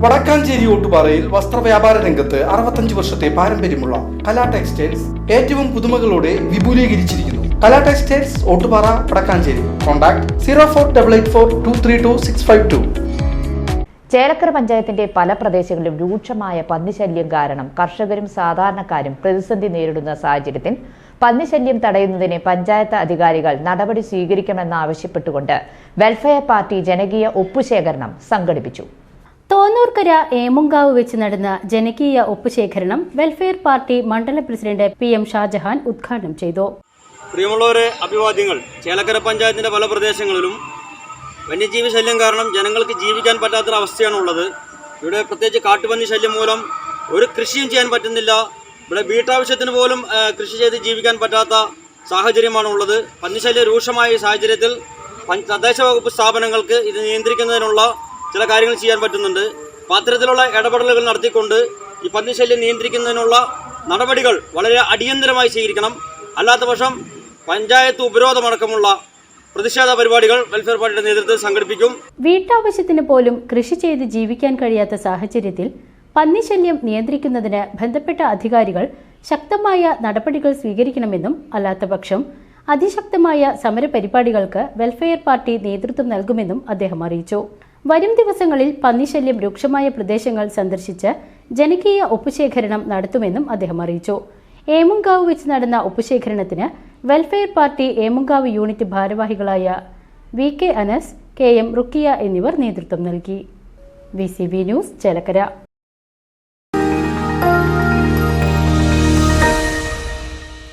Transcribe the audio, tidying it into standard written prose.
വടക്കാഞ്ചേരി ഓട്ടുപാറയിൽ വസ്ത്രവ്യാപാര രംഗത്ത് 65 വർഷത്തെ പാരമ്പര്യമുള്ള കലാ ടെക്സ്റ്റൈൽസ് ഏറ്റവും പുതുമകളോടെ വിപുലീകരിച്ചിരിക്കുന്നു. കലാ ടെക്സ്റ്റൈൽസ് ഓട്ടുപാറ വടക്കാഞ്ചേരി. കോൺടാക്ട് 0484232652. ചേലക്കര പഞ്ചായത്തിന്റെ പല പ്രദേശങ്ങളിലും രൂക്ഷമായ പന്നിശല്യം കാരണം കർഷകരും സാധാരണക്കാരും പ്രതിസന്ധി നേരിടുന്ന സാഹചര്യത്തിൽ പന്നിശല്യം തടയുന്നതിന് പഞ്ചായത്ത് അധികാരികൾ നടപടി സ്വീകരിക്കണമെന്നാവശ്യപ്പെട്ടുകൊണ്ട് വെൽഫെയർ പാർട്ടി ജനകീയ ഒപ്പുശേഖരണം സംഘടിപ്പിച്ചു. തോന്നൂർക്കര ഏമുങ്കാവ് വെച്ച് നടന്ന ജനകീയ ഒപ്പുശേഖരണം വെൽഫെയർ പാർട്ടി മണ്ഡലം പ്രസിഡന്റ് PM ഷാജഹാൻ ഉദ്ഘാടനം ചെയ്തു. പ്രിയമുള്ളവരെ, അഭിവാദ്യങ്ങൾ. ചേലക്കര പഞ്ചായത്തിന്റെ പല പ്രദേശങ്ങളിലും വന്യജീവി ശല്യം കാരണം ജനങ്ങൾക്ക് ജീവിക്കാൻ പറ്റാത്തൊരവസ്ഥയാണുള്ളത്. ഇവിടെ പ്രത്യേകിച്ച് കാട്ടുപന്നി ശല്യം മൂലം ഒരു കൃഷിയും ചെയ്യാൻ പറ്റുന്നില്ല. ഇവിടെ വീട്ടാവശ്യത്തിന് പോലും കൃഷി ചെയ്ത് ജീവിക്കാൻ പറ്റാത്ത സാഹചര്യമാണ് ഉള്ളത്. പന്നിശല്യം രൂക്ഷമായ ഈ സാഹചര്യത്തിൽ തദ്ദേശ വകുപ്പ് സ്ഥാപനങ്ങൾക്ക് ഇത് നിയന്ത്രിക്കുന്നതിനുള്ള ചില കാര്യങ്ങൾ ചെയ്യാൻ പറ്റുന്നുണ്ട്. അത്തരത്തിലുള്ള ഇടപെടലുകൾ നടത്തിക്കൊണ്ട് ഈ പന്നിശല്യം നിയന്ത്രിക്കുന്നതിനുള്ള നടപടികൾ വളരെ അടിയന്തരമായി സ്വീകരിക്കണം. അല്ലാത്ത പക്ഷം പഞ്ചായത്ത് ഉപരോധമടക്കമുള്ള പ്രതിഷേധ പരിപാടികൾ വെൽഫെയർ പാർട്ടിയുടെ നേതൃത്വത്തിൽ സംഘടിപ്പിക്കും. വീട്ടാവശ്യത്തിന് പോലും കൃഷി ചെയ്ത് ജീവിക്കാൻ കഴിയാത്ത സാഹചര്യത്തിൽ പന്നിശല്യം നിയന്ത്രിക്കുന്നതിന് ബന്ധപ്പെട്ട അധികാരികൾ ശക്തമായ നടപടികൾ സ്വീകരിക്കണമെന്നും അല്ലാത്തപക്ഷം അതിശക്തമായ സമരപരിപാടികൾക്ക് വെൽഫെയർ പാർട്ടി നേതൃത്വം നൽകുമെന്നും അദ്ദേഹം അറിയിച്ചു. വരും ദിവസങ്ങളിൽ പന്നിശല്യം രൂക്ഷമായ പ്രദേശങ്ങൾ സന്ദർശിച്ച് ജനകീയ ഒപ്പുശേഖരണം നടത്തുമെന്നും അദ്ദേഹം അറിയിച്ചു. ഏമുങ്കാവ് വെച്ച് നടന്ന ഒപ്പുശേഖരണത്തിന് വെൽഫെയർ പാർട്ടി ഏമുങ്കാവ് യൂണിറ്റ് ഭാരവാഹികളായ VK അനസ്, KM റുക്കിയ എന്നിവർ നേതൃത്വം നൽകി. VCV news, Chelakkara.